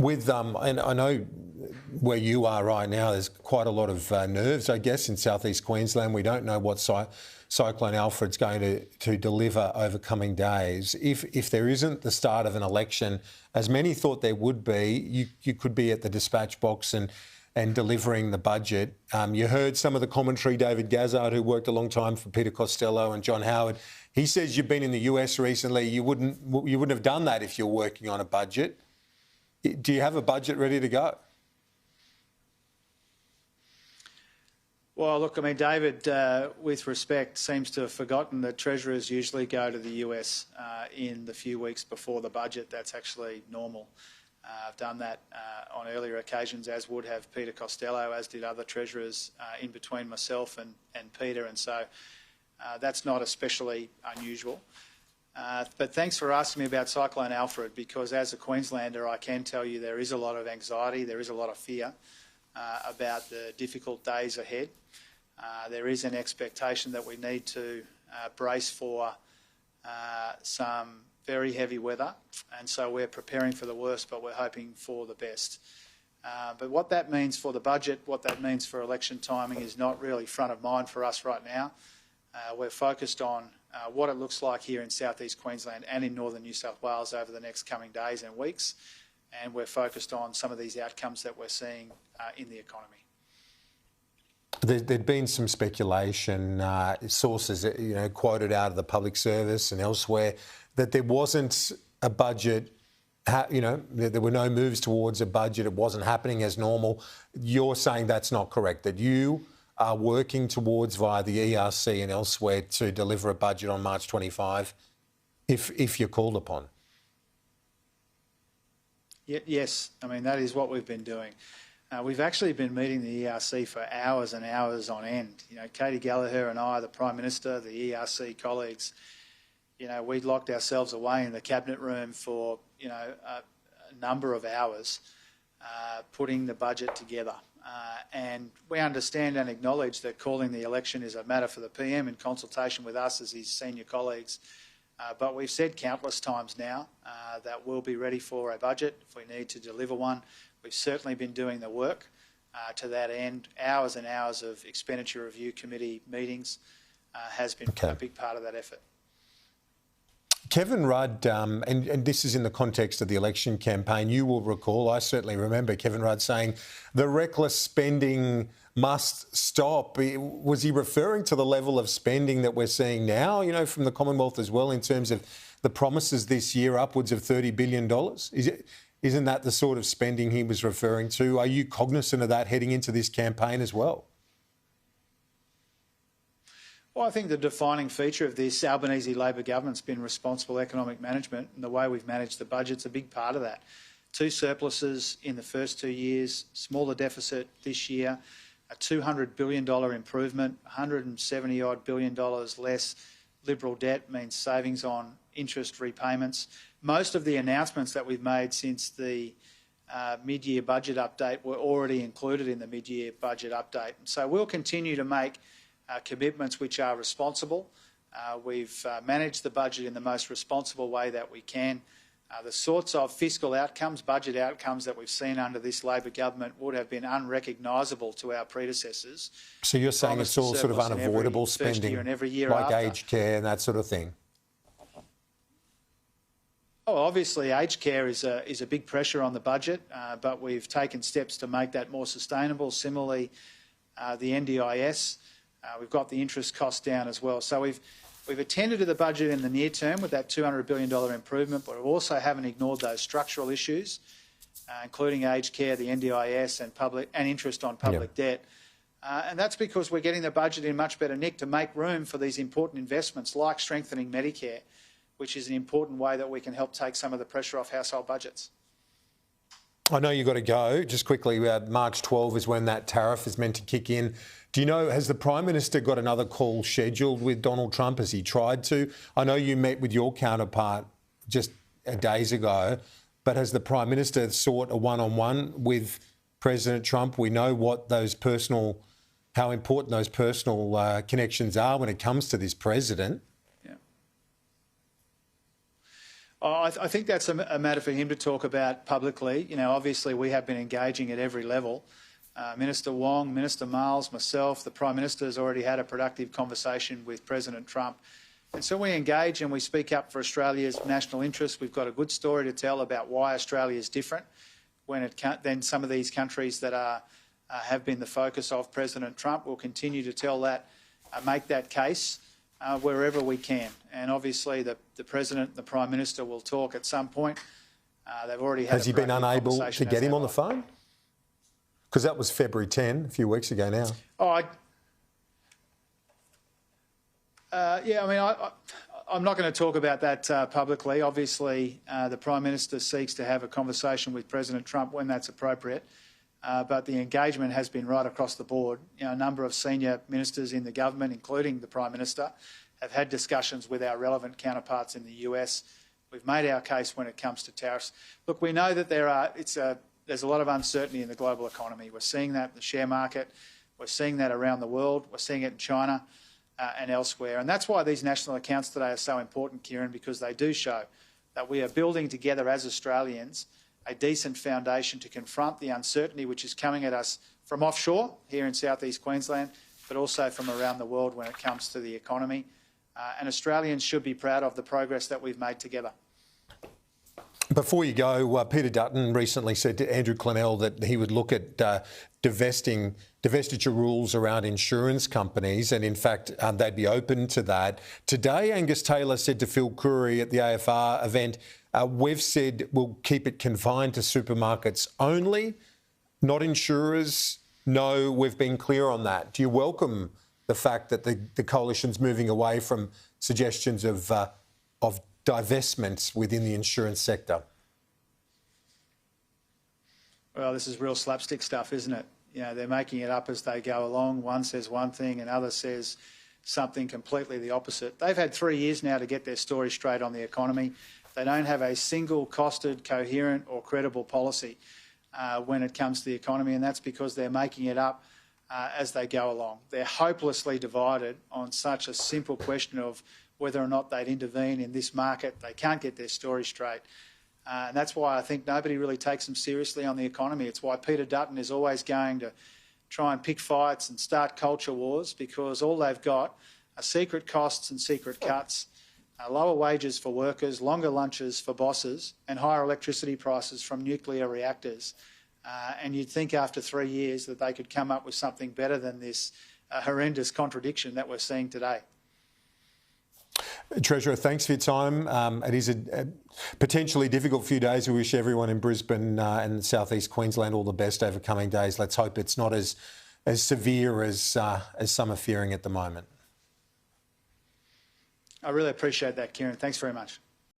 With and I know where you are right now, there's quite a lot of nerves, I guess, in southeast Queensland. We don't know what Cyclone Alfred's going to deliver over coming days. If there isn't the start of an election, as many thought there would be, you could be at the dispatch box and delivering the budget. You heard some of the commentary, David Gazzard, who worked a long time for Peter Costello and John Howard. He says you've been in the US recently. You wouldn't have done that if you're working on a budget. Do you have a budget ready to go? Well, look, I mean, David, with respect, seems to have forgotten that treasurers usually go to the US in the few weeks before the budget. That's actually normal. I've done that on earlier occasions, as would have Peter Costello, as did other treasurers in between myself and Peter, and so that's not especially unusual. But thanks for asking me about Cyclone Alfred, because as a Queenslander, I can tell you there is a lot of anxiety, there is a lot of fear about the difficult days ahead. There is an expectation that we need to brace for some very heavy weather, and so we're preparing for the worst, but we're hoping for the best. But what that means for the budget, what that means for election timing is not really front of mind for us right now. We're focused on what it looks like here in southeast Queensland and in northern New South Wales over the next coming days and weeks, and we're focused on some of these outcomes that we're seeing in the economy. There'd been some speculation, sources quoted out of the public service and elsewhere, that there wasn't a budget, there were no moves towards a budget, it wasn't happening as normal. You're saying that's not correct, that you are working towards, via the ERC and elsewhere, to deliver a budget on March 25 if you're called upon? Yes, I mean, that is what we've been doing. We've actually been meeting the ERC for hours and hours on end. Katie Gallagher and I, the Prime Minister, the ERC colleagues, we locked ourselves away in the cabinet room for, a number of hours putting the budget together. And we understand and acknowledge that calling the election is a matter for the PM in consultation with us as his senior colleagues. But we've said countless times now that we'll be ready for a budget if we need to deliver one. We've certainly been doing the work to that end. Hours and hours of expenditure review committee meetings has been a big part of that effort. Kevin Rudd, and this is in the context of the election campaign, you will recall, I certainly remember Kevin Rudd saying the reckless spending must stop. Was he referring to the level of spending that we're seeing now, from the Commonwealth as well, in terms of the promises this year, upwards of $30 billion? Isn't that the sort of spending he was referring to? Are you cognizant of that heading into this campaign as well? Well, I think the defining feature of this Albanese Labor government's been responsible economic management, and the way we've managed the budget's a big part of that. 2 surpluses in the first 2 years, smaller deficit this year, a $200 billion improvement, $170-odd billion less Liberal debt means savings on interest repayments. Most of the announcements that we've made since the mid-year budget update were already included in the mid-year budget update. So we'll continue to make commitments which are responsible. We've managed the budget in the most responsible way that we can. The sorts of fiscal outcomes, budget outcomes that we've seen under this Labor government would have been unrecognisable to our predecessors. So you're saying it's all sort of unavoidable spending, like aged care and that sort of thing? Oh, obviously aged care is a big pressure on the budget, but we've taken steps to make that more sustainable. Similarly, the NDIS, we've got the interest costs down as well. So we've attended to the budget in the near term with that $200 billion improvement, but we also haven't ignored those structural issues, including aged care, the NDIS and interest on public debt. And that's because we're getting the budget in much better nick to make room for these important investments like strengthening Medicare, which is an important way that we can help take some of the pressure off household budgets. I know you've got to go. Just quickly, March 12 is when that tariff is meant to kick in. Do you know, has the Prime Minister got another call scheduled with Donald Trump? Has he tried to? I know you met with your counterpart just days ago, but has the Prime Minister sought a one-on-one with President Trump? We know what how important those personal connections are when it comes to this president. I think that's a matter for him to talk about publicly. You know, obviously we have been engaging at every level. Minister Wong, Minister Miles, myself, the Prime Minister has already had a productive conversation with President Trump. And so we engage and we speak up for Australia's national interests. We've got a good story to tell about why Australia is different than some of these countries that have been the focus of President Trump. We'll continue to tell that, make that case wherever we can. And obviously the President and the Prime Minister will talk at some point. They've already had. Has he been unable to get him on the phone? Because that was February 10, a few weeks ago now. Yeah, I mean, I'm not going to talk about that publicly. Obviously, the Prime Minister seeks to have a conversation with President Trump when that's appropriate. But the engagement has been right across the board. You know, a number of senior ministers in the government, including the Prime Minister, have had discussions with our relevant counterparts in the US. We've made our case when it comes to tariffs. Look, we know that there's a lot of uncertainty in the global economy. We're seeing that in the share market. We're seeing that around the world. We're seeing it in China and elsewhere. And that's why these national accounts today are so important, Kieran, because they do show that we are building together as Australians a decent foundation to confront the uncertainty which is coming at us from offshore here in southeast Queensland, but also from around the world when it comes to the economy. And Australians should be proud of the progress that we've made together. Before you go, Peter Dutton recently said to Andrew Clennell that he would look at divestiture rules around insurance companies, and in fact they'd be open to that. Today, Angus Taylor said to Phil Curry at the AFR event, we've said we'll keep it confined to supermarkets only, not insurers. No, we've been clear on that. Do you welcome the fact that the coalition's moving away from suggestions of divestments within the insurance sector? Well, this is real slapstick stuff, isn't it? You know, they're making it up as they go along. One says one thing, another says something completely the opposite. They've had 3 years now to get their story straight on the economy. They don't have a single costed, coherent or credible policy when it comes to the economy, and that's because they're making it up as they go along. They're hopelessly divided on such a simple question of whether or not they'd intervene in this market. They can't get their story straight. And that's why I think nobody really takes them seriously on the economy. It's why Peter Dutton is always going to try and pick fights and start culture wars, because all they've got are secret costs and secret cuts, lower wages for workers, longer lunches for bosses, and higher electricity prices from nuclear reactors. And you'd think after 3 years that they could come up with something better than this horrendous contradiction that we're seeing today. Treasurer, thanks for your time. It is a potentially difficult few days. We wish everyone in Brisbane and southeast Queensland all the best over coming days. Let's hope it's not as severe as some are fearing at the moment. I really appreciate that, Kieran. Thanks very much.